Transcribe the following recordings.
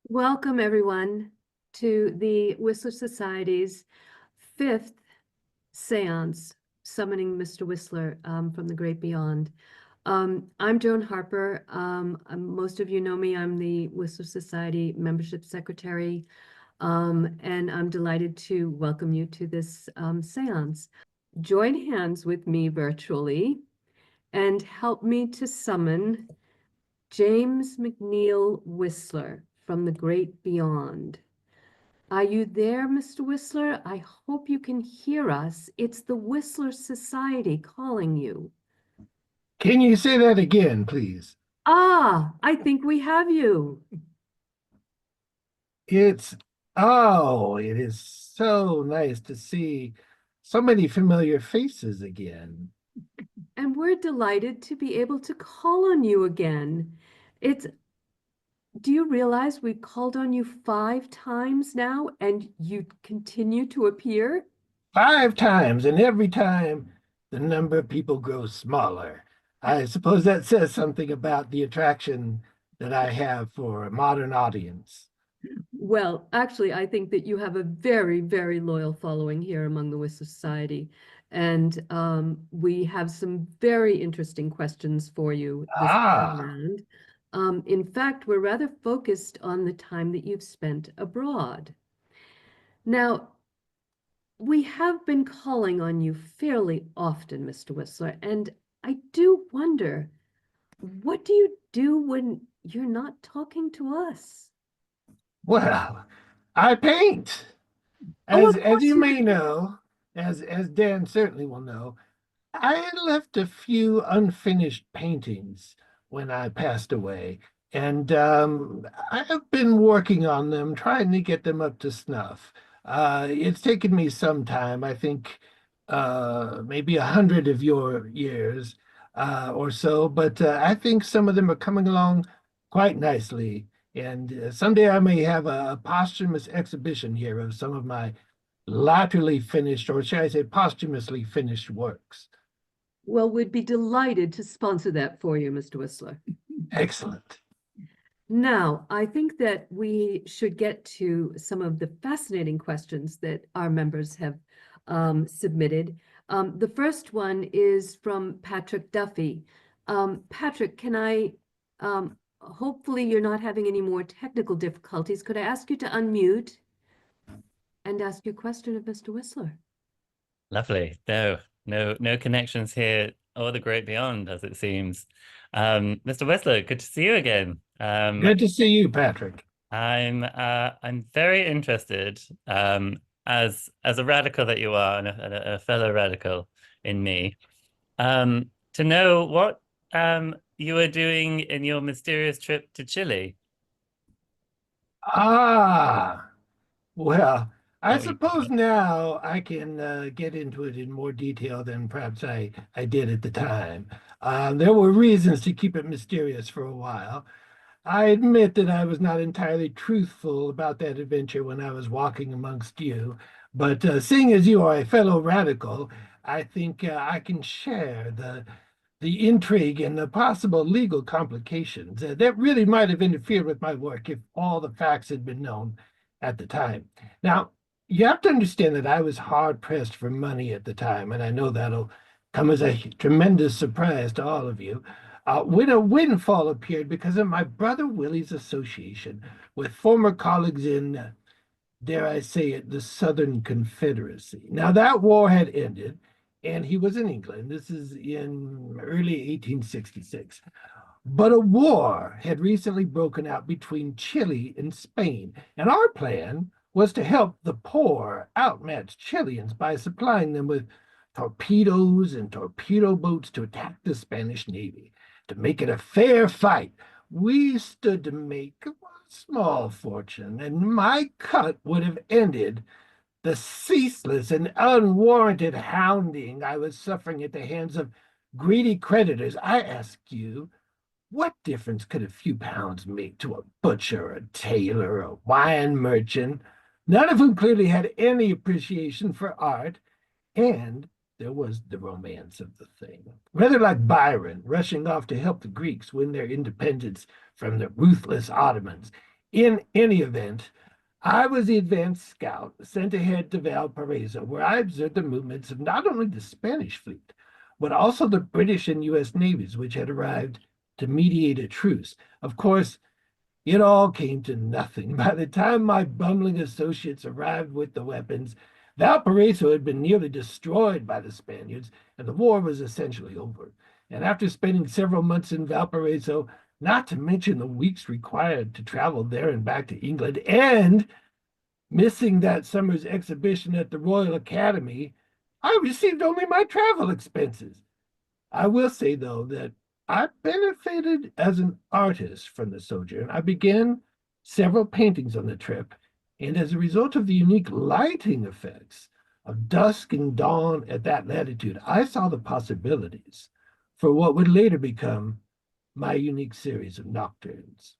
Welcome, everyone, to the Whistler Society's fifth seance, summoning Mr. Whistler from the great beyond. I'm Joan Harper. Most of you know me. I'm the Whistler Society membership secretary, and I'm delighted to welcome you to this seance. Join hands with me virtually and help me to summon James McNeill Whistler from the great beyond. Are you there, Mr. Whistler? I hope you can hear us. It's the Whistler Society calling you. Can you say that again, please? I think we have you. It's, it is so nice to see so many familiar faces again. And we're delighted to be able to call on you again. Do you realize we've called on you 5 times now and you continue to appear? 5 times, and every time the number of people grows smaller. I suppose that says something about the attraction that I have for a modern audience. Well, actually, I think that you have a very, very loyal following here among the Whistler Society. And we have some very interesting questions for you this time Ah, around. In fact, we're rather focused on the time that you've spent abroad. Now, we have been calling on you fairly often, Mr. Whistler, and I do wonder, what do you do when you're not talking to us? well, I paint. Oh, As of as course you you may do. know, as Dan certainly will know, I left a few unfinished paintings when I passed away, and I have been working on them, trying to get them up to snuff. It's taken me some time, I think maybe 100 of your years or so, but I think some of them are coming along quite nicely. And someday I may have a posthumous exhibition here of some of my latterly finished, or shall I say, posthumously finished works. Well, we'd be delighted to sponsor that for you, Mr. Whistler. Excellent. Now, I think that we should get to some of the fascinating questions that our members have submitted. The first one is from Patrick Duffy. Patrick, hopefully you're not having any more technical difficulties. Could I ask you to unmute and ask your question of Mr. Whistler? Lovely. No connections here or the great beyond, as it seems. Mr. Whistler, good to see you again. Good to see you, Patrick. I'm very interested, as a radical that you are, and a fellow radical in me, to know what you are doing in your mysterious trip to Chile. Ah, well, I What were you suppose now I can get into it in more detail than perhaps I did at the time. There were reasons to keep it mysterious for a while. I admit that I was not entirely truthful about that adventure when I was walking amongst you, but seeing as you are a fellow radical, I think I can share the intrigue and the possible legal complications that really might have interfered with my work if all the facts had been known at the time. Now, you have to understand that I was hard pressed for money at the time, and I know that'll come as a tremendous surprise to all of you. When a windfall appeared because of my brother Willie's association with former colleagues in, dare I say it, the Southern Confederacy. Now, that war had ended, and he was in England. This is in early 1866. But a war had recently broken out between Chile and Spain, and our plan was to help the poor, outmatched Chileans by supplying them with torpedoes and torpedo boats to attack the Spanish Navy. To make it a fair fight, we stood to make a small fortune, and my cut would have ended the ceaseless and unwarranted hounding I was suffering at the hands of greedy creditors. I ask you, what difference could a few pounds make to a butcher, a tailor, a wine merchant, none of whom clearly had any appreciation for art? And there was the romance of the thing. Rather like Byron rushing off to help the Greeks win their independence from the ruthless Ottomans. In any event, I was the advanced scout sent ahead to Valparaiso, where I observed the movements of not only the Spanish fleet, but also the British and U.S. navies, which had arrived to mediate a truce. Of course, it all came to nothing. By the time my bumbling associates arrived with the weapons, Valparaiso had been nearly destroyed by the Spaniards, and the war was essentially over. And after spending several months in Valparaiso, not to mention the weeks required to travel there and back to England, and missing that summer's exhibition at the Royal Academy, I received only my travel expenses. I will say, though, that I benefited as an artist from the sojourn. I began several paintings on the trip, and as a result of the unique lighting effects of dusk and dawn at that latitude, I saw the possibilities for what would later become my unique series of nocturnes.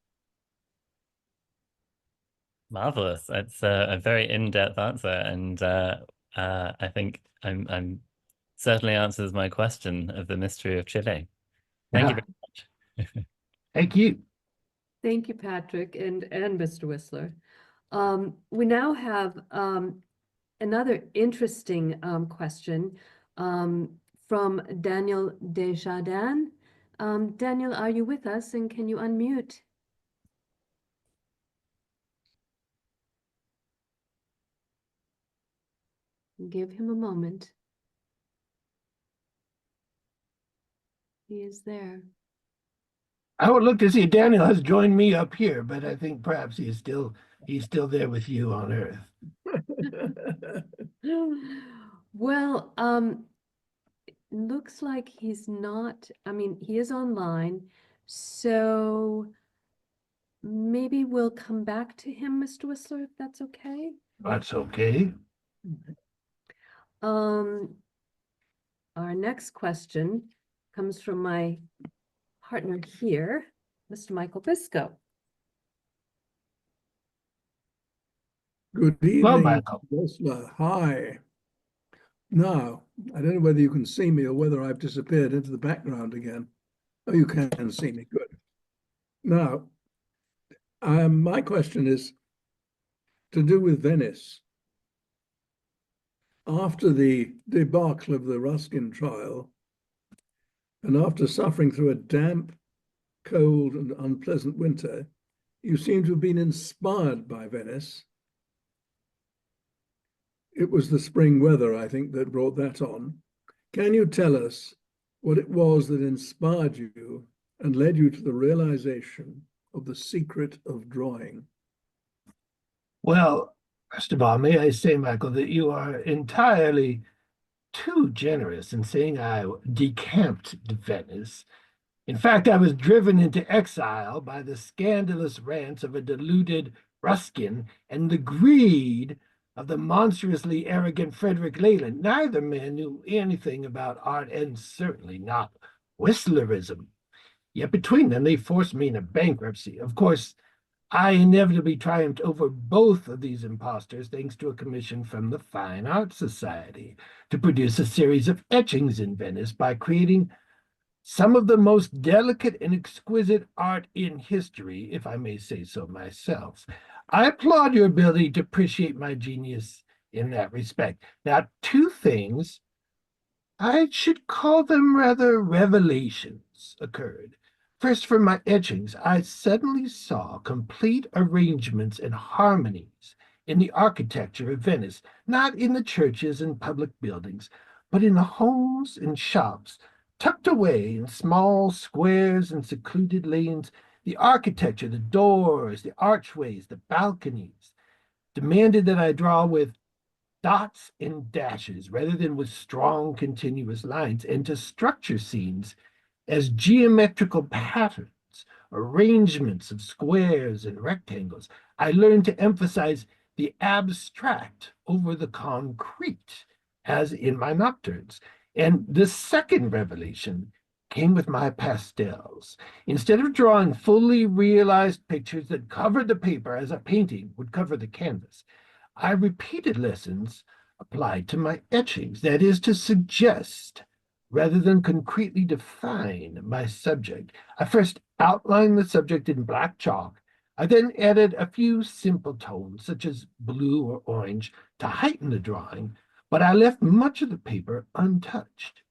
Marvelous. It's a very in-depth answer, and I think I'm certainly answers my question of the mystery of Chile. Thank you very much. Thank you. Thank you, Patrick and Mr. Whistler. We now have another interesting question from Daniel Desjardins. Daniel, are you with us, and can you unmute? Give him a moment. He is there. I would look to see Daniel has joined me up here, but I think perhaps he's still there with you on Earth. Well, looks like he's not, I mean, he is online, so maybe we'll come back to him, Mr. Whistler, if that's okay. That's okay. Our next question comes from my partner here, Mr. Michael Bisco. Good Well, evening, Michael. Whistler. Hi. Now, I don't know whether you can see me or whether I've disappeared into the background again. Oh, you can see me. Good. Now, my question is to do with Venice. After the debacle of the Ruskin trial, and after suffering through a damp, cold, and unpleasant winter, you seem to have been inspired by Venice. It was the spring weather, I think, that brought that on. Can you tell us what it was that inspired you and led you to the realization of the secret of drawing? Well, first of all, may I say, Michael, that you are entirely too generous in saying I decamped to Venice. In fact, I was driven into exile by the scandalous rants of a deluded Ruskin and the greed of the monstrously arrogant Frederick Leyland. Neither man knew anything about art, and certainly not Whistlerism. Yet between them, they forced me into bankruptcy. Of course, I inevitably triumphed over both of these impostors thanks to a commission from the Fine Arts Society to produce a series of etchings in Venice by creating some of the most delicate and exquisite art in history, if I may say so myself. I applaud your ability to appreciate my genius in that respect. Now, two things, I should call them rather revelations, occurred. First, for my etchings, I suddenly saw complete arrangements and harmonies in the architecture of Venice, not in the churches and public buildings, but in the homes and shops, tucked away in small squares and secluded lanes. The architecture, the doors, the archways, the balconies, demanded that I draw with dots and dashes rather than with strong continuous lines, and to structure scenes as geometrical patterns, arrangements of squares and rectangles. I learned to emphasize the abstract over the concrete, as in my nocturnes. And the second revelation came with my pastels. Instead of drawing fully realized pictures that covered the paper as a painting would cover the canvas, I repeated lessons applied to my etchings, that is, to suggest rather than concretely define my subject. I first outlined the subject in black chalk, I then added a few simple tones, such as blue or orange, to heighten the drawing, but I left much of the paper untouched.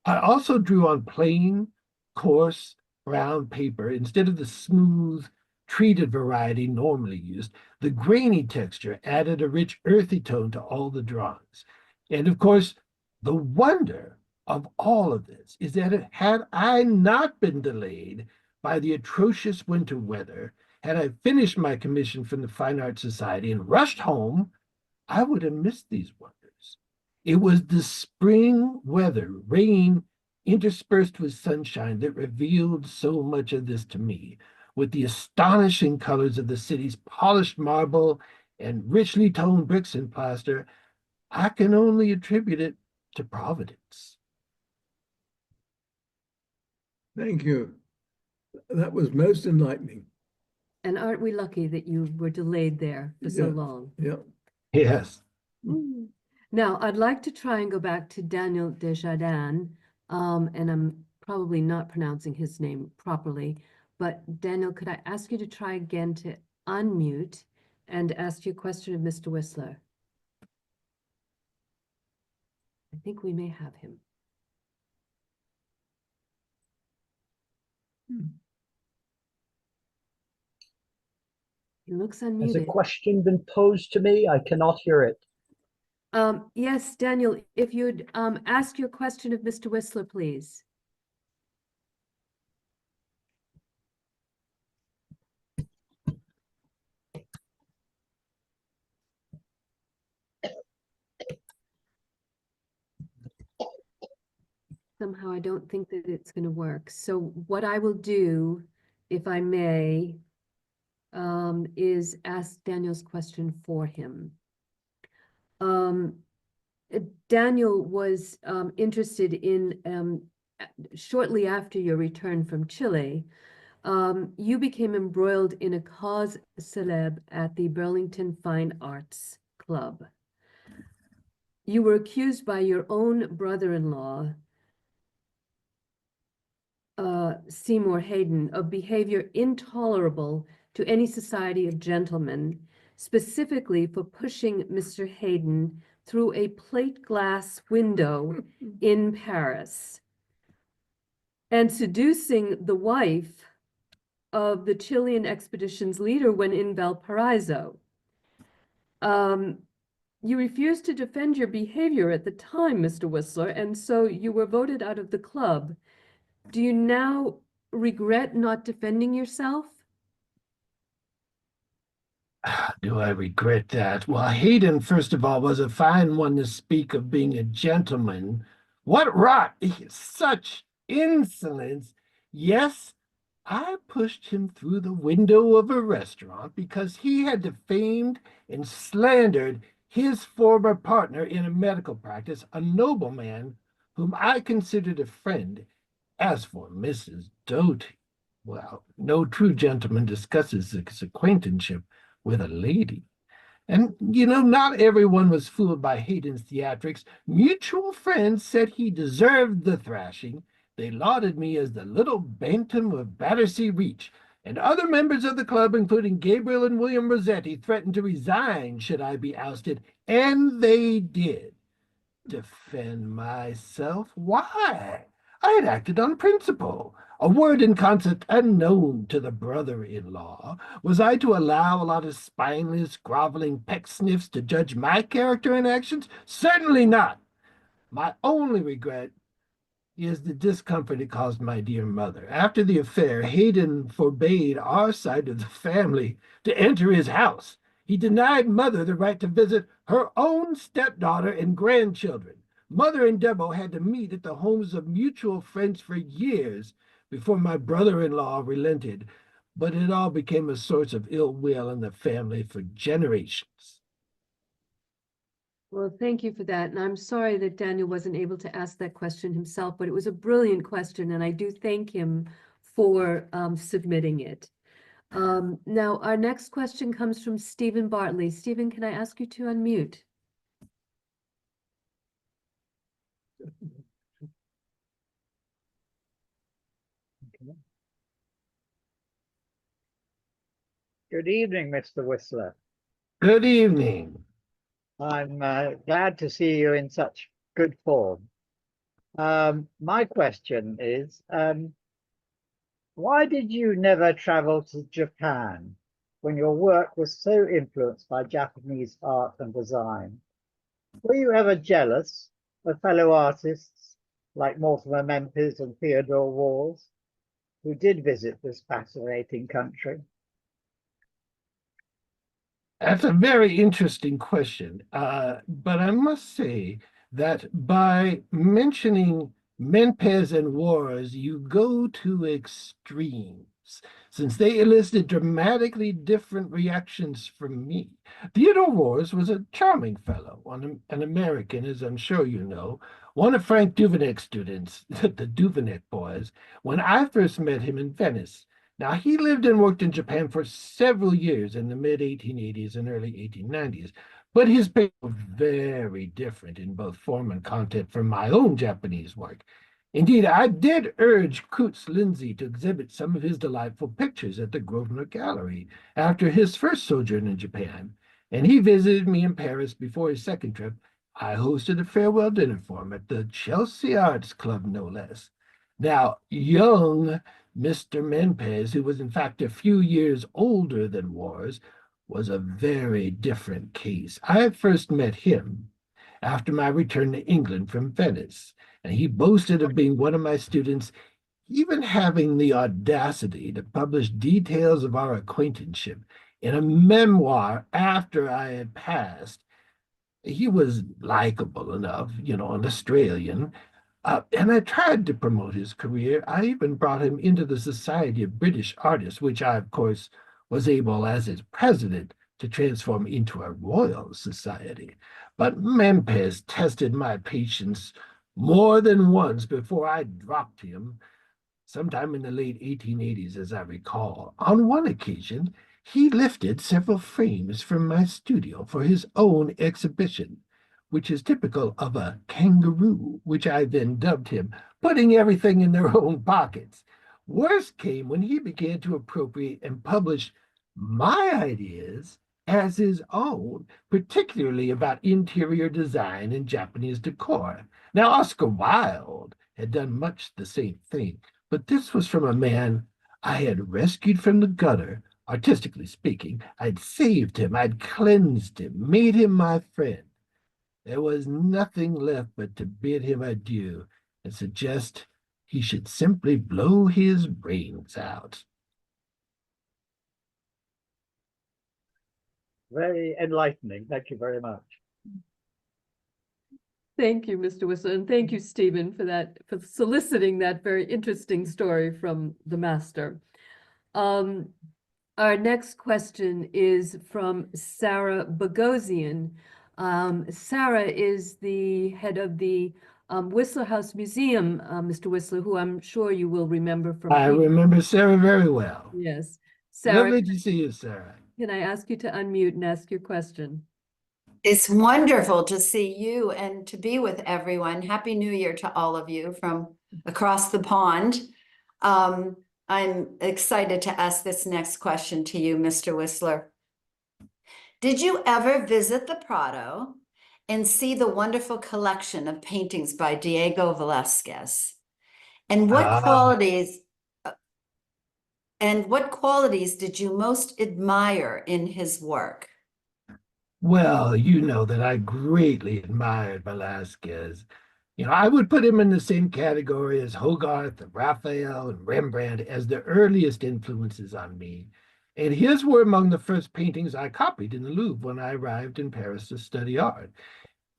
I also drew on plain, coarse, brown paper instead of the smooth, treated variety normally used. The grainy texture added a rich, earthy tone to all the drawings. And of course, the wonder of all of this is that had I not been delayed by the atrocious winter weather, had I finished my commission from the Fine Arts Society and rushed home, I would have missed these wonders. It was the spring weather, rain interspersed with sunshine, that revealed so much of this to me, with the astonishing colors of the city's polished marble and richly toned bricks and plaster. I can only attribute it to Providence. Thank you. That was most enlightening. And aren't we lucky that you were delayed there for so Yeah. long? Yeah. Yes. Now, I'd like to try and go back to Daniel Desjardins, and I'm probably not pronouncing his name properly, but Daniel, could I ask you to try again to unmute and ask you a question of Mr. Whistler? I think we may have him. He looks Has a unmuted. question been posed to me? I cannot hear it. Yes, Daniel, if you'd ask your question of Mr. Whistler, please. Somehow I don't think that it's going to work. So what I will do, if I may, is ask Daniel's question for him. Daniel was interested in, shortly after your return from Chile, you became embroiled in a cause célèbre at the Burlington Fine Arts Club. You were accused by your own brother-in-law, Seymour Hayden, of behavior intolerable to any society of gentlemen, specifically for pushing Mr. Hayden through a plate glass window in Paris and seducing the wife of the Chilean expedition's leader when in Valparaiso. You refused to defend your behavior at the time, Mr. Whistler, and so you were voted out of the club. Do you now regret not defending yourself? Do I regret that? Well, Hayden, first of all, was a fine one to speak of being a gentleman. What rot! Such insolence! Yes, I pushed him through the window of a restaurant because he had defamed and slandered his former partner in a medical practice, a nobleman whom I considered a friend. As for Mrs. Doty, well, no true gentleman discusses his acquaintanceship with a lady. And, not everyone was fooled by Hayden's theatrics. Mutual friends said he deserved the thrashing. They lauded me as the little bantam of Battersea Reach, and other members of the club, including Gabriel and William Rossetti, threatened to resign should I be ousted, and they did. Defend myself? Why? I had acted on principle. A word in concert unknown to the brother-in-law. Was I to allow a lot of spineless, groveling pecksniffs to judge my character and actions? Certainly not. My only regret is the discomfort it caused my dear mother. After the affair, Hayden forbade our side of the family to enter his house. He denied mother the right to visit her own stepdaughter and grandchildren. Mother and Debo had to meet at the homes of mutual friends for years before my brother-in-law relented, but it all became a source of ill will in the family for generations. Well, thank you for that. And I'm sorry that Daniel wasn't able to ask that question himself, but it was a brilliant question, and I do thank him for submitting it. Now, our next question comes from Stephen Bartley. Stephen, can I ask you to unmute? Good evening, Mr. Whistler. Good evening. I'm glad to see you in such good form. My question is, why did you never travel to Japan when your work was so influenced by Japanese art and design? Were you ever jealous of fellow artists like Mortimer Mempis and Theodore Walls, who did visit this fascinating country? That's a very interesting question. But I must say that by mentioning Mempes and Wars, you go to extremes, since they elicited dramatically different reactions from me. Theodore Wars was a charming fellow, an American, as I'm sure you know, one of Frank Duvenek's students, the Duvenek boys, when I first met him in Venice. Now, he lived and worked in Japan for several years in the mid-1880s and early 1890s, but his paintings were very different in both form and content from my own Japanese work. Indeed, I did urge Coutts Lindsay to exhibit some of his delightful pictures at the Grosvenor Gallery after his first sojourn in Japan, and he visited me in Paris before his second trip. I hosted a farewell dinner for him at the Chelsea Arts Club, no less. Now, young Mr. Mempes, who was in fact a few years older than Wars, was a very different case. I first met him after my return to England from Venice, and he boasted of being one of my students, even having the audacity to publish details of our acquaintanceship in a memoir after I had passed. He was likable enough, an Australian, and I tried to promote his career. I even brought him into the Society of British Artists, which I, of course, was able, as its president, to transform into a royal society. But Mempes tested my patience more than once before I dropped him, sometime in the late 1880s, as I recall. On one occasion, he lifted several frames from my studio for his own exhibition, which is typical of a kangaroo, which I then dubbed him, putting everything in their own pockets. Worst came when he began to appropriate and publish my ideas as his own, particularly about interior design and Japanese decor. Now, Oscar Wilde had done much the same thing, but this was from a man I had rescued from the gutter. Artistically speaking, I'd saved him, I'd cleansed him, made him my friend. There was nothing left but to bid him adieu and suggest he should simply blow his brains out. Very enlightening. Thank you very much. Thank you, Mr. Whistler, and thank you, Stephen, for soliciting that very interesting story from the master. Our next question is from Sarah Bogosian. Sarah is the head of the Whistler House Museum, Mr. Whistler, who I'm sure you will remember from. I remember Sarah very well. Yes. Sarah, Lovely to see you, Sarah. can I ask you to unmute and ask your question? It's wonderful to see you and to be with everyone. Happy New Year to all of you from across the pond. I'm excited to ask this next question to you, Mr. Whistler. Did you ever visit the Prado and see the wonderful collection of paintings by Diego Velázquez? And what qualities did you most admire in his work? Well, you know that I greatly admired Velázquez. I would put him in the same category as Hogarth, Raphael, and Rembrandt as the earliest influences on me. And his were among the first paintings I copied in the Louvre when I arrived in Paris to study art.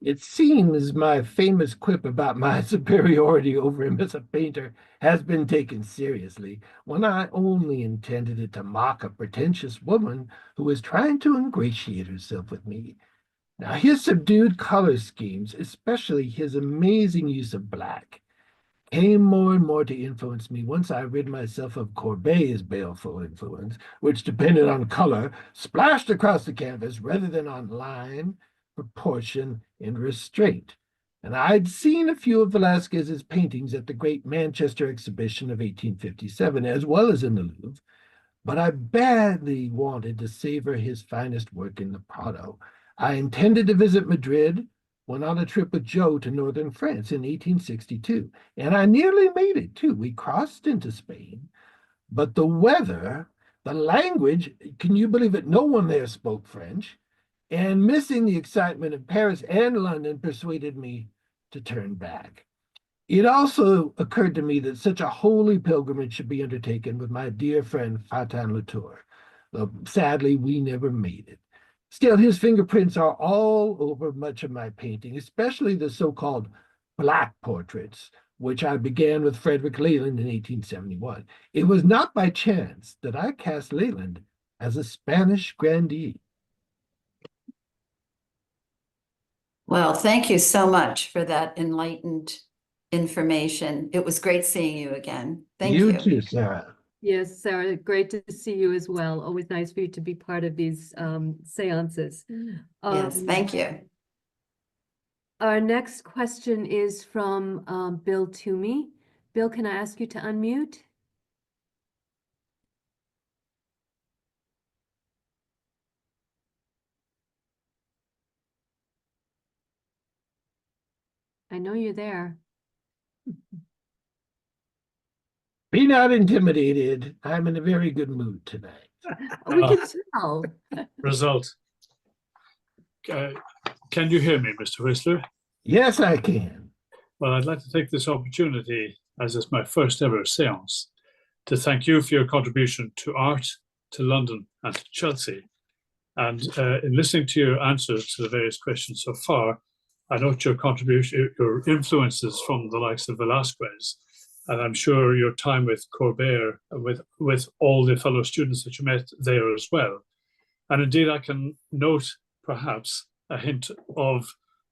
It seems my famous quip about my superiority over him as a painter has been taken seriously, when I only intended it to mock a pretentious woman who was trying to ingratiate herself with me. Now, his subdued color schemes, especially his amazing use of black, came more and more to influence me once I rid myself of Courbet's baleful influence, which depended on color splashed across the canvas rather than on line, proportion, and restraint. And I'd seen a few of Velázquez's paintings at the great Manchester exhibition of 1857, as well as in the Louvre. but I badly wanted to savor his finest work in the Prado. I intended to visit Madrid, went on a trip with Joe to northern France in 1862, and I nearly made it too. We crossed into Spain, but the weather, the language, can you believe it? No one there spoke French, and missing the excitement of Paris and London persuaded me to turn back. It also occurred to me that such a holy pilgrimage should be undertaken with my dear friend Fatan Latour, though sadly we never made it. Still, his fingerprints are all over much of my painting, especially the so-called black portraits, which I began with Frederick Leland in 1871. It was not by chance that I cast Leland as a Spanish grandee. Well, thank you so much for that enlightened information. It was great seeing you again. Thank you. You too, Sarah. Yes, Sarah, great to see you as well. Always nice for you to be part of these seances. Yes, thank you. Our next question is from Bill Toomey. Bill, can I ask you to unmute? I know you're there. Be not intimidated. I'm in a very good mood tonight. We can tell. Result. Can you hear me, Mr. Whistler? Yes, I can. Well, I'd like to take this opportunity, as it's my first ever seance, to thank you for your contribution to art, to London, and to Chelsea. And in listening to your answers to the various questions so far, I note your contribution, your influences from the likes of Velázquez, and I'm sure your time with Courbet, with all the fellow students that you met there as well. And indeed, I can note perhaps a hint of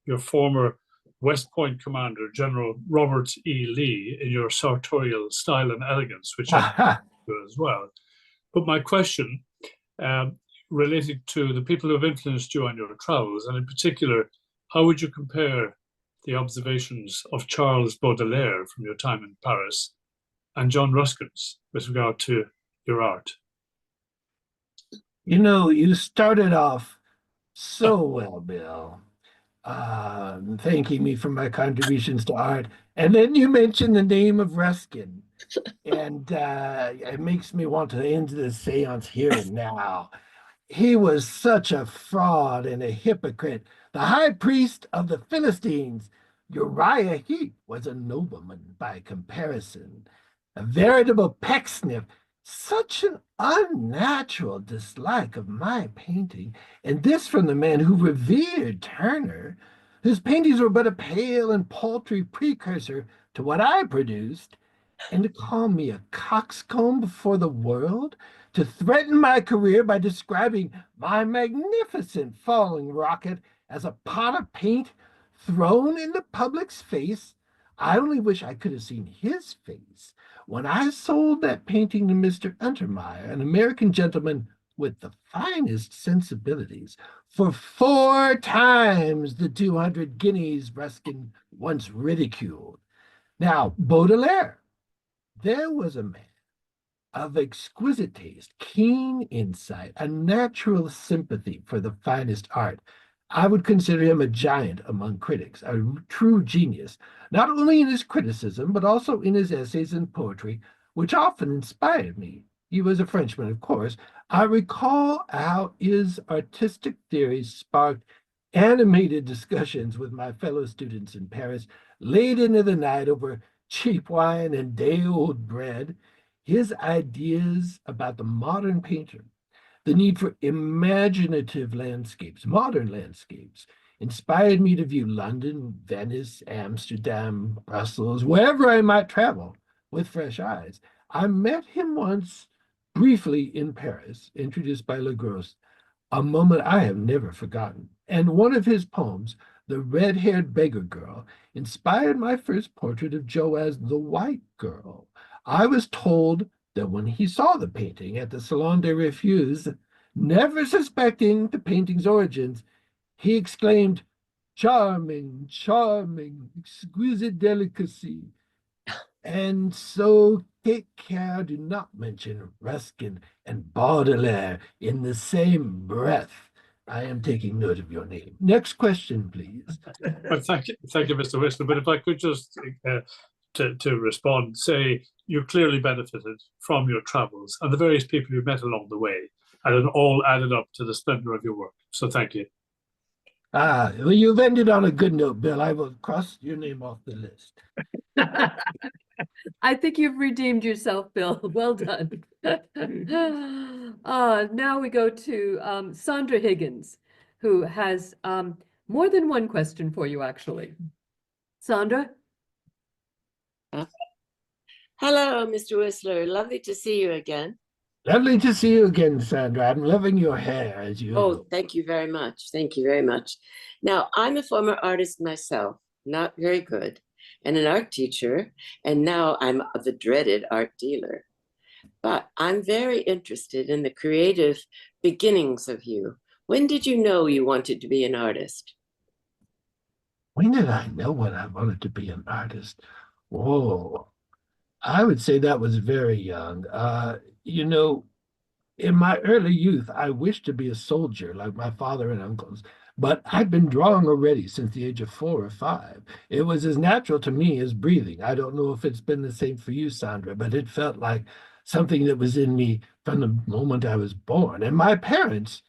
your former West Point commander, General Robert E. Lee, in your sartorial style and elegance, which I do as well. But my question, relating to the people who have influenced you on your travels, and in particular, how would you compare the observations of Charles Baudelaire from your time in Paris and John Ruskin's with regard to your art? You know, you started off so well, Bill, thanking me for my contributions to art. And then you mentioned the name of Ruskin. And it makes me want to end this seance here and now. He was such a fraud and a hypocrite, the high priest of the Philistines. Uriah Heep was a nobleman by comparison, a veritable Pecksniff, such an unnatural dislike of my painting, and this from the man who revered Turner, whose paintings were but a pale and paltry precursor to what I produced, and to call me a coxcomb before the world, to threaten my career by describing my magnificent falling rocket as a pot of paint thrown in the public's face. I only wish I could have seen his face when I sold that painting to Mr. Untermeyer, an American gentleman with the finest sensibilities, for 4 times the 200 guineas Ruskin once ridiculed. Now, Baudelaire, there was a man of exquisite taste, keen insight, a natural sympathy for the finest art. I would consider him a giant among critics, a true genius, not only in his criticism, but also in his essays and poetry, which often inspired me. He was a Frenchman, of course. I recall how his artistic theories sparked animated discussions with my fellow students in Paris, late into the night over cheap wine and day-old bread. His ideas about the modern painter, the need for imaginative landscapes, modern landscapes, inspired me to view London, Venice, Amsterdam, Brussels, wherever I might travel, with fresh eyes. I met him once briefly in Paris, introduced by Legros, a moment I have never forgotten. And one of his poems, The Red-Haired Beggar Girl, inspired my first portrait of Jo as the white girl. I was told that when he saw the painting at the Salon des Refus, never suspecting the painting's origins, he exclaimed, charming, exquisite delicacy. And so take care do not mention Ruskin and Baudelaire in the same breath. I am taking note of your name. Next question, please. Well, thank you, Mr. Whistler. But if I could just to respond, say you clearly benefited from your travels and the various people you met along the way, and it all added up to the splendor of your work. So thank you. Ah, well, you've ended on a good note, Bill. I will cross your name off the list. I think you've redeemed yourself, Bill. Well done. Now we go to Sandra Higgins, who has more than one question for you, actually. Sandra? Hello, Mr. Whistler. Lovely to see you again. Lovely to see you again, Sandra. I'm loving your hair, as you Oh, know. thank you very much. Thank you very much. Now, I'm a former artist myself, not very good, and an art teacher, and now I'm the dreaded art dealer. But I'm very interested in the creative beginnings of you. When did you know you wanted to be an artist? When did I know when I wanted to be an artist? Whoa. I would say that was very young. You know, in my early youth, I wished to be a soldier like my father and uncles, but I'd been drawing already since the age of 4 or 5. It was as natural to me as breathing. I don't know if it's been the same for you, Sandra, but it felt like something that was in me from the moment I was born. And my parents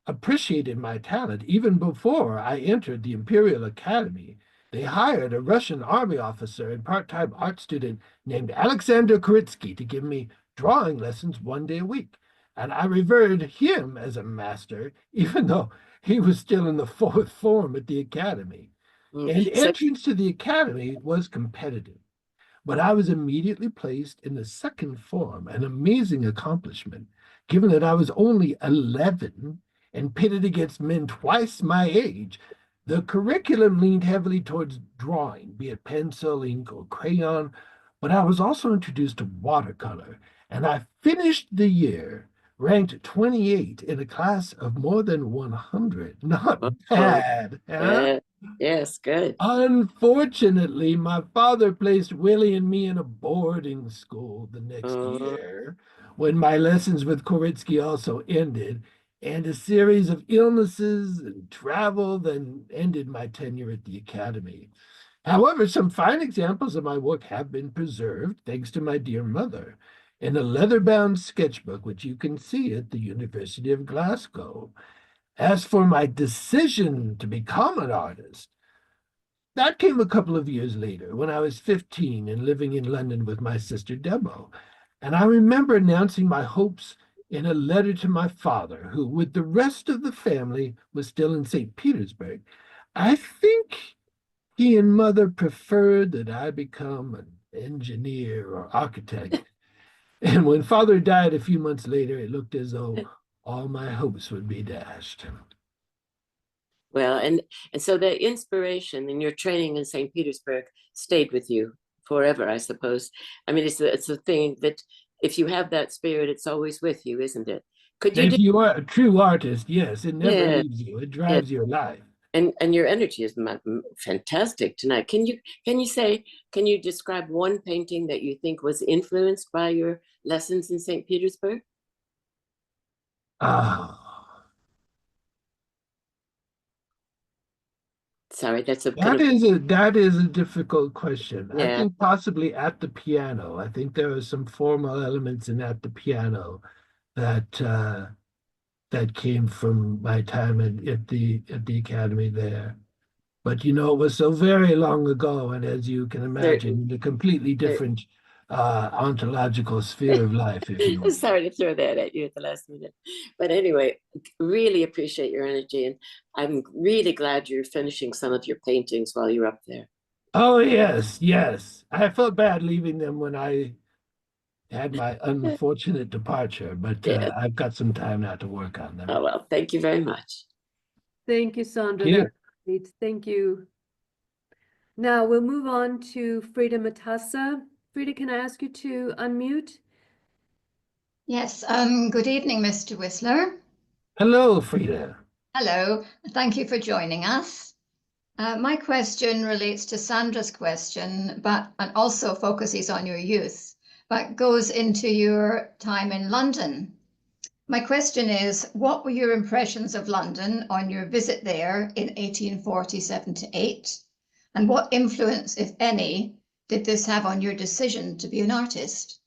appreciated my talent even before I entered the Imperial Academy. They hired a Russian army officer and part-time art student named Alexander Koritsky to give me drawing lessons 1 day a week. And I revered him as a master, even though he was still in the 4th form at the academy. And entrance to the academy was competitive, but I was immediately placed in the 2nd form, an amazing accomplishment, given that I was only 11 and pitted against men twice my age. The curriculum leaned heavily towards drawing, be it pencil, ink, or crayon, but I was also introduced to watercolor, and I finished the year ranked 28 in a class of more than 100. Not bad, huh? Yes, good. Unfortunately, my father placed Willie and me in a boarding school the next year when my lessons with Koritsky also ended, and a series of illnesses and travel then ended my tenure at the academy. However, some fine examples of my work have been preserved, thanks to my dear mother, in a leather-bound sketchbook, which you can see at the University of Glasgow. As for my decision to become an artist, that came a couple of years later when I was 15 and living in London with my sister Debo. And I remember announcing my hopes in a letter to my father, who, with the rest of the family, was still in St. Petersburg. I think he and mother preferred that I become an engineer or architect. And when father died a few months later, it looked as though all my hopes would be dashed. Well, and so the inspiration in your training in St. Petersburg stayed with you forever, I suppose. I mean, it's a thing that if you have that spirit, it's always with you, isn't it? Could you? If you are a true artist, yes, it never leaves you. It drives your life. And your energy is fantastic tonight. Can you describe one painting that you think was influenced by your lessons in St. Petersburg? Sorry, that is a difficult question. Yeah. I think possibly At the Piano. I think there are some formal elements in At the Piano that that came from my time at the academy there. But you know, it was so very long ago, and as you can imagine, a completely different ontological sphere of life, if you will. Sorry to throw that at you at the last minute. But anyway, really appreciate your energy, and I'm really glad you're finishing some of your paintings while you're up there. Oh, yes, yes. I felt bad leaving them when I had my unfortunate departure, but I've got some time now to work on them. Oh, well, thank you very much. Thank you, Sandra. Thank you. That's great. Thank you. Now we'll move on to Frida Matassa. Frida, can I ask you to unmute? Yes, good evening, Mr. Whistler. Hello, Frida. Hello, thank you for joining us. My question relates to Sandra's question, but and also focuses on your youth. that goes into your time in London. My question is, what were your impressions of London on your visit there in 1847 to 8? And what influence, if any, did this have on your decision to be an artist?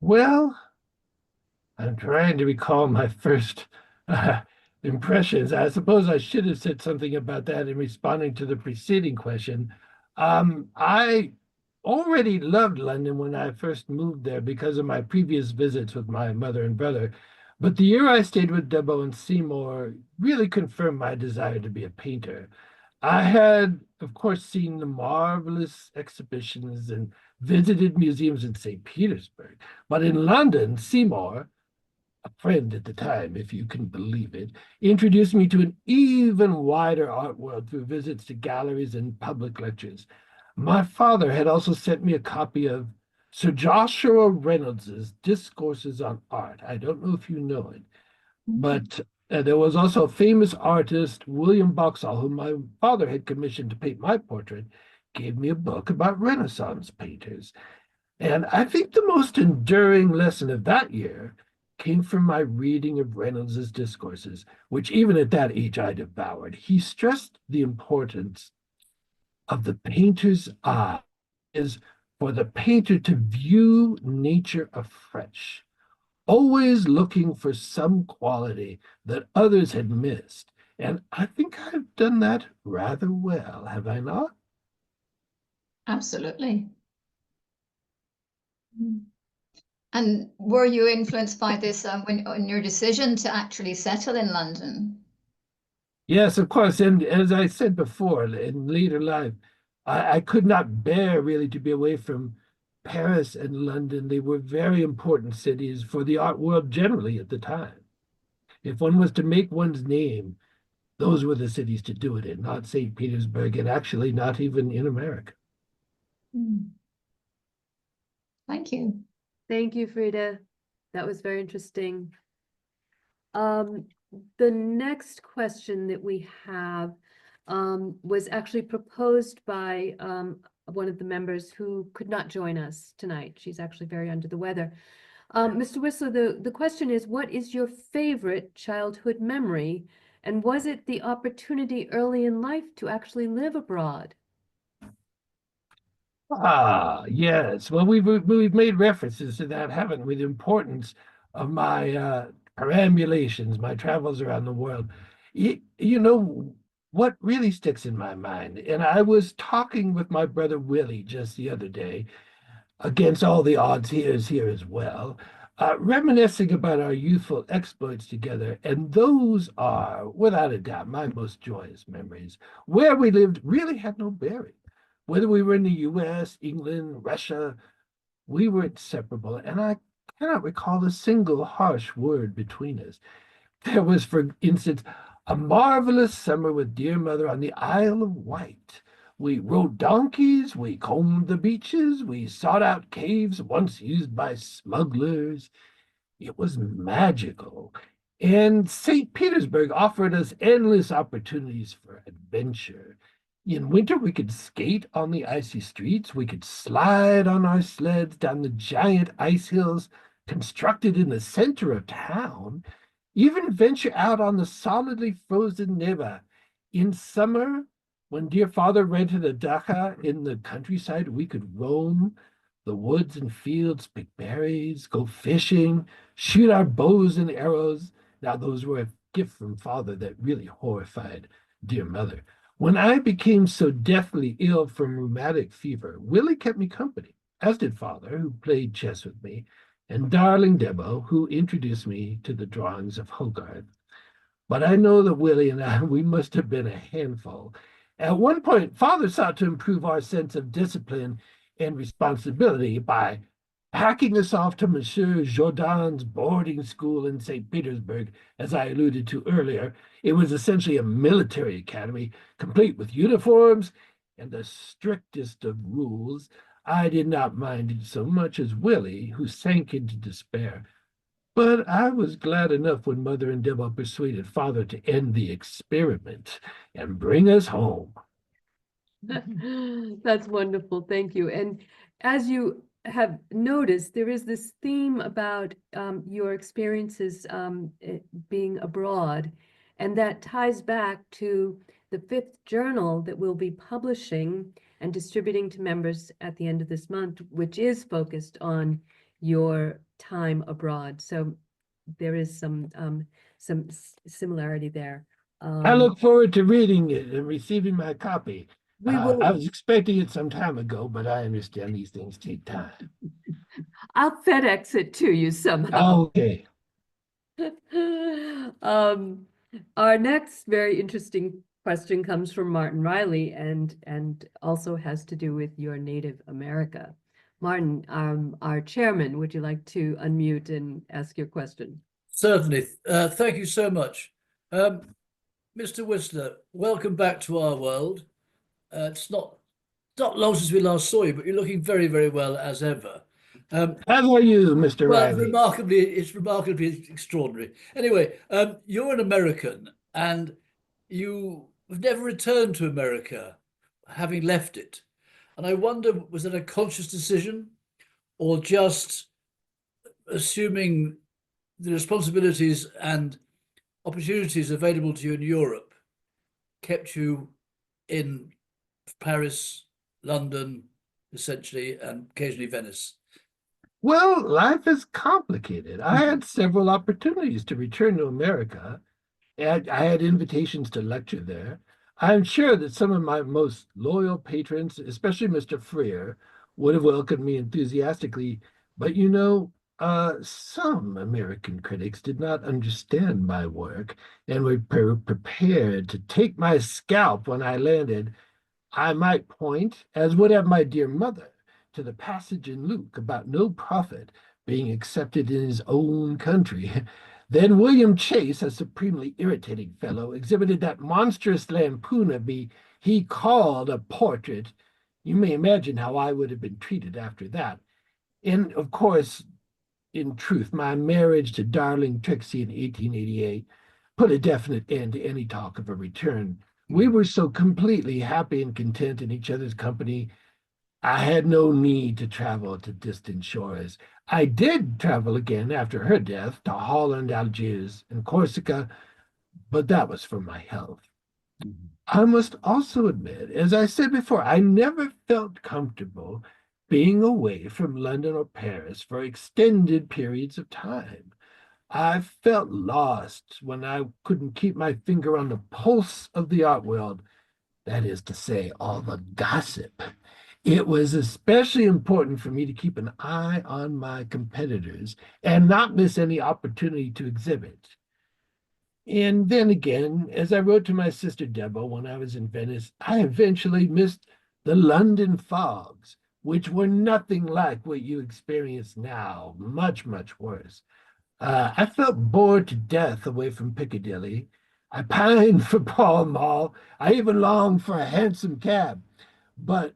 Well, I'm trying to recall my first impressions. I suppose I should have said something about that in responding to the preceding question. I already loved London when I first moved there because of my previous visits with my mother and brother. But the year I stayed with Debo and Seymour really confirmed my desire to be a painter. I had, of course, seen the marvelous exhibitions and visited museums in St. Petersburg. But in London, Seymour, a friend at the time, if you can believe it, introduced me to an even wider art world through visits to galleries and public lectures. My father had also sent me a copy of Sir Joshua Reynolds's Discourses on Art. I don't know if you know it, but there was also a famous artist, William Boxall, whom my father had commissioned to paint my portrait, gave me a book about Renaissance painters. And I think the most enduring lesson of that year came from my reading of Reynolds's Discourses, which even at that age I devoured. He stressed the importance of the painter's eye is for the painter to view nature afresh, always looking for some quality that others had missed. And I think I've done that rather well, have I not? Absolutely. And were you influenced by this when in your decision to actually settle in London? Yes, of course. And as I said before, in later life, I could not bear really to be away from Paris and London. They were very important cities for the art world generally at the time. If one was to make one's name, those were the cities to do it in, not St. Petersburg, and actually not even in America. Thank you. Thank you, Frida. That was very interesting. The next question that we have was actually proposed by one of the members who could not join us tonight. She's actually very under the weather. Mr. Whistler, the question is, what is your favorite childhood memory? And was it the opportunity early in life to actually live abroad? Yes. Well, we've made references to that, haven't we? The importance of my perambulations, my travels around the world. You know what really sticks in my mind, and I was talking with my brother Willie just the other day, against all the odds he is here as well, reminiscing about our youthful exploits together, and those are, without a doubt, my most joyous memories. Where we lived really had no bearing. Whether we were in the US, England, Russia, we were inseparable, and I cannot recall a single harsh word between us. There was, for instance, a marvelous summer with dear mother on the Isle of Wight. We rode donkeys, we combed the beaches, we sought out caves once used by smugglers. It was magical. And St. Petersburg offered us endless opportunities for adventure. In winter, we could skate on the icy streets. We could slide on our sleds down the giant ice hills constructed in the center of town, even venture out on the solidly frozen Neva. In summer, when dear father rented a dacha in the countryside, we could roam the woods and fields, pick berries, go fishing, shoot our bows and arrows. Now, those were a gift from father that really horrified dear mother. When I became so deathly ill from rheumatic fever, Willie kept me company, as did father, who played chess with me, and darling Debo, who introduced me to the drawings of Hogarth. But I know that Willie and I, we must have been a handful. At one point, father sought to improve our sense of discipline and responsibility by packing us off to Monsieur Jourdan's boarding school in St. Petersburg, as I alluded to earlier. It was essentially a military academy, complete with uniforms and the strictest of rules. I did not mind it so much as Willie, who sank into despair. But I was glad enough when mother and Debo persuaded father to end the experiment and bring us home. That's wonderful. Thank you. And as you have noticed, there is this theme about your experiences being abroad, and that ties back to the 5th journal that we'll be publishing and distributing to members at the end of this month, which is focused on your time abroad. So there is some similarity there. I look forward to reading it and receiving my copy. We will. I was expecting it some time ago, but I understand these things take time. I'll FedEx it to you somehow. Okay. Our next very interesting question comes from Martin Riley and also has to do with your native America. Martin, our chairman, would you like to unmute and ask your question? Certainly. Thank you so much. Mr. Whistler, welcome back to our world. It's not long since we last saw you, but you're looking very, very well as ever. How are you, Mr. Well, Riley? it's remarkably extraordinary. Anyway, you're an American and you've never returned to America, having left it. And I wonder, was it a conscious decision or just assuming the responsibilities and opportunities available to you in Europe kept you in Paris, London, essentially, and occasionally Venice? Well, life is complicated. I had several opportunities to return to America, and I had invitations to lecture there. I'm sure that some of my most loyal patrons, especially Mr. Freer, would have welcomed me enthusiastically. But you know, some American critics did not understand my work and were prepared to take my scalp when I landed. I might point, as would have my dear mother, to the passage in Luke about no prophet being accepted in his own country. Then William Chase, a supremely irritating fellow, exhibited that monstrous lampoon of me he called a portrait. You may imagine how I would have been treated after that. And of course, in truth, my marriage to darling Trixie in 1888 put a definite end to any talk of a return. We were so completely happy and content in each other's company. I had no need to travel to distant shores. I did travel again after her death to Holland, Algiers, and Corsica, but that was for my health. I must also admit, as I said before, I never felt comfortable being away from London or Paris for extended periods of time. I felt lost when I couldn't keep my finger on the pulse of the art world, that is to say, all the gossip. It was especially important for me to keep an eye on my competitors and not miss any opportunity to exhibit. And then again, as I wrote to my sister Deborah when I was in Venice, I eventually missed the London fogs, which were nothing like what you experience now, much, much worse. I felt bored to death away from Piccadilly. I pined for Pall Mall. I even longed for a hansom cab. But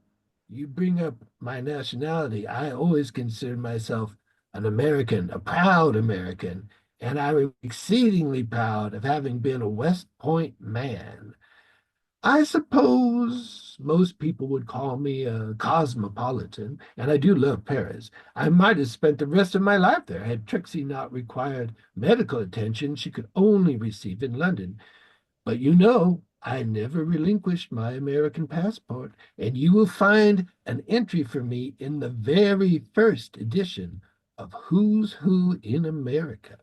you bring up my nationality. I always considered myself an American, a proud American, and I was exceedingly proud of having been a West Point man. I suppose most people would call me a cosmopolitan, and I do love Paris. I might have spent the rest of my life there had Trixie not required medical attention she could only receive in London. But you know, I never relinquished my American passport, and you will find an entry for me in the very first edition of Who's Who in America.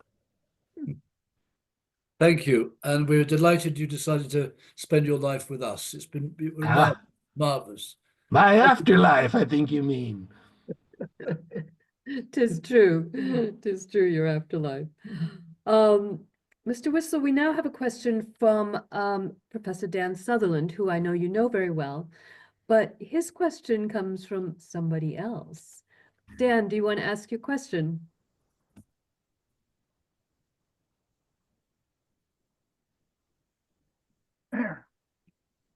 Thank you. And we're delighted you decided to spend your life with us. It's been marvelous. My afterlife, I think you mean. 'Tis true. 'Tis true, your afterlife. Mr. Whistler, we now have a question from Professor Dan Sutherland, who I know you know very well, but his question comes from somebody else. Dan, do you want to ask your question? There.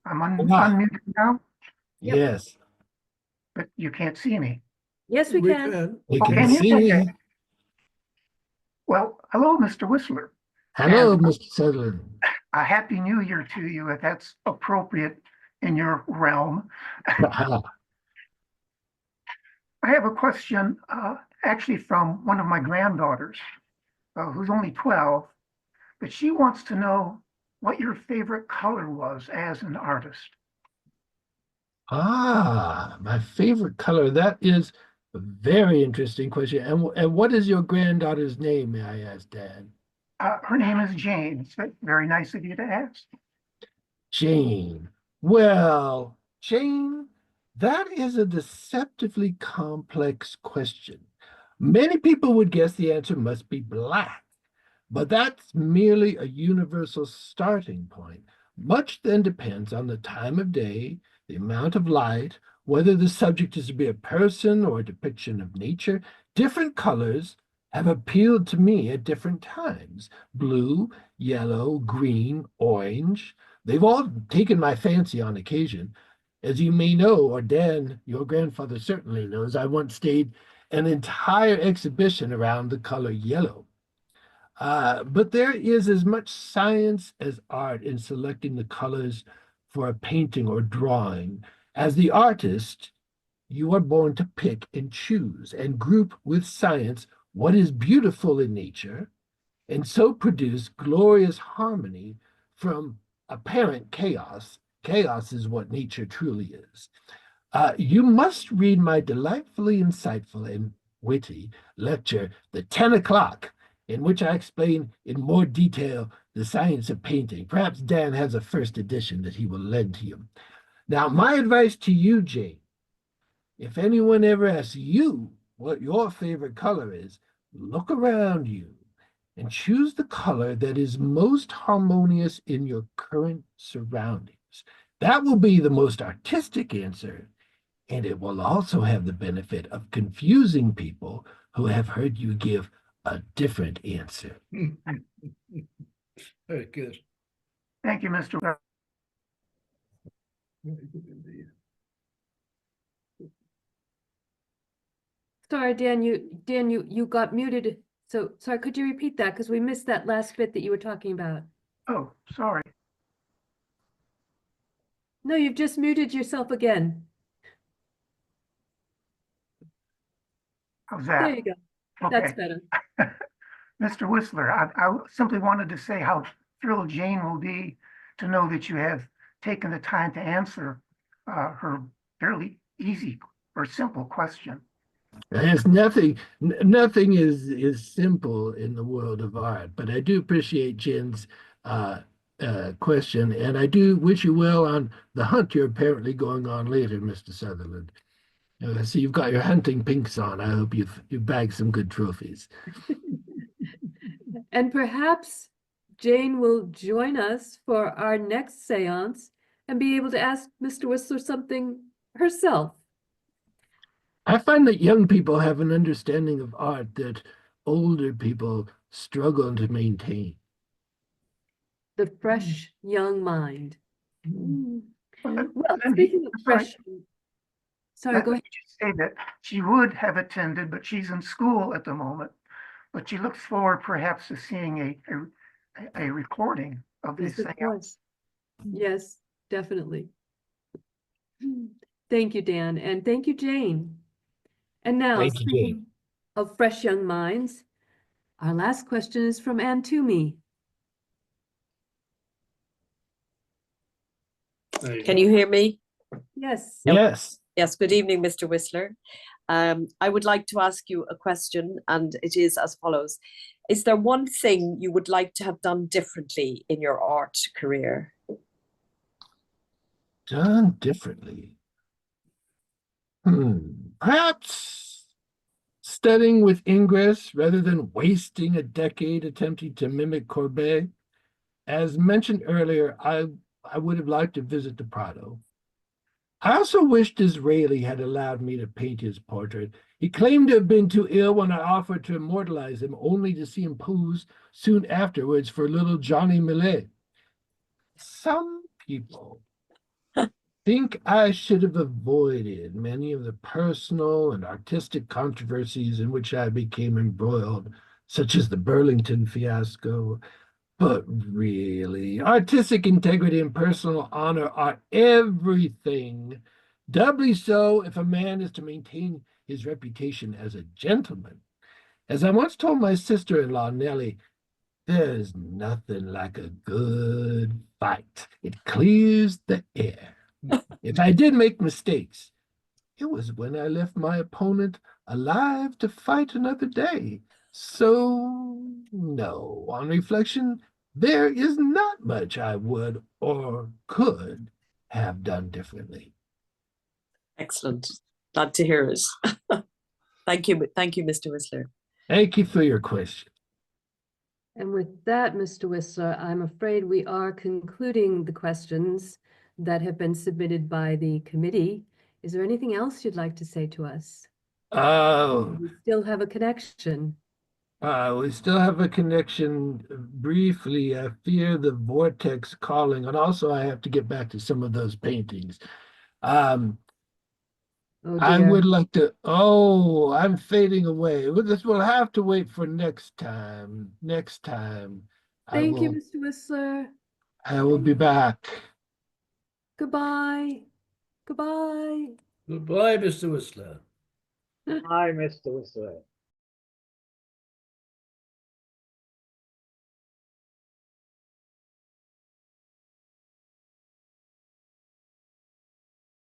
I'm unmuted now, Yep. Yes, but you can't see me. Yes, we can. we Oh, can can you? see Okay. you. Well, hello, Mr. Whistler. Hello, And Mr. Sutherland. a happy new year to you, if that's appropriate in your realm. I have a question, actually from one of my granddaughters, who's only 12, but she wants to know what your favorite color was as an artist. My favorite color. That is a very interesting question. And what is your granddaughter's name, may I ask, Dan? Her name is Jane. It's very nice of you to ask. Jane. Well, Jane, that is a deceptively complex question. Many people would guess the answer must be black, but that's merely a universal starting point. Much then depends on the time of day, the amount of light, whether the subject is to be a person or a depiction of nature. Different colors have appealed to me at different times. Blue, yellow, green, orange. They've all taken my fancy on occasion. As you may know, or Dan, your grandfather certainly knows, I once staged an entire exhibition around the color yellow. But there is as much science as art in selecting the colors for a painting or drawing. As the artist, you are born to pick and choose and group with science what is beautiful in nature, and so produce glorious harmony from apparent chaos. Chaos is what nature truly is. You must read my delightfully insightful and witty lecture, The 10 O'Clock, in which I explain in more detail the science of painting. Perhaps Dan has a first edition that he will lend to you. Now, my advice to you, Jane, if anyone ever asks you what your favorite color is, look around you and choose the color that is most harmonious in your current surroundings. That will be the most artistic answer, and it will also have the benefit of confusing people who have heard you give a different answer. Very good. Thank you, Mr. Webb. Very good indeed. Sorry, Dan, you got muted. So sorry, could you repeat that? Because we missed that last bit that you were talking about. Oh, sorry. No, you've just muted yourself again. How's that? There you go. That's Okay. better. Mr. Whistler, I simply wanted to say how thrilled Jane will be to know that you have taken the time to answer her fairly easy or simple question. There's nothing is simple in the world of art, but I do appreciate Jen's question, and I do wish you well on the hunt you're apparently going on later, Mr. Sutherland. So you've got your hunting pinks on. I hope you've bagged some good trophies. And perhaps Jane will join us for our next seance and be able to ask Mr. Whistler something herself. I find that young people have an understanding of art that older people struggle to maintain. The fresh young mind. Well, Then speaking of sorry. fresh, sorry, Let go me ahead. just say that she would have attended, but she's in school at the moment. But she looks forward perhaps to seeing a recording of this Yes, of seance. course. Yes, definitely. Thank you, Dan, and thank you, Jane. And now, Thank you, speaking Jane. of fresh young minds, our last question is from Anne Toomey. Can you hear me? Yes. Yes. Yes, good evening, Mr. Whistler. I would like to ask you a question, and it is as follows. Is there one thing you would like to have done differently in your art career? Done differently. Perhaps studying with Ingres rather than wasting a decade attempting to mimic Courbet. As mentioned earlier, I would have liked to visit the Prado. I also wish Disraeli had allowed me to paint his portrait. He claimed to have been too ill when I offered to immortalize him, only to see him pose soon afterwards for little Johnny Millet. Some people think I should have avoided many of the personal and artistic controversies in which I became embroiled, such as the Burlington fiasco. But really, artistic integrity and personal honor are everything. Doubly so if a man is to maintain his reputation as a gentleman. As I once told my sister-in-law, Nellie, there's nothing like a good fight. It clears the air. If I did make mistakes, it was when I left my opponent alive to fight another day. So, no, on reflection, there is not much I would or could have done differently. Excellent. Glad to hear it. Thank you, Mr. Whistler. Thank you for your question. And with that, Mr. Whistler, I'm afraid we are concluding the questions that have been submitted by the committee. Is there anything else you'd like to say to us? We still have a connection. We still have a connection briefly. I fear the vortex calling, and also I have to get back to some of those paintings. Oh I dear. would like to, I'm fading away. This will have to wait for next time. Next time. Thank you, Mr. Whistler. I will be back. Goodbye. Goodbye. Goodbye, Mr. Whistler. Hi, Mr. Whistler.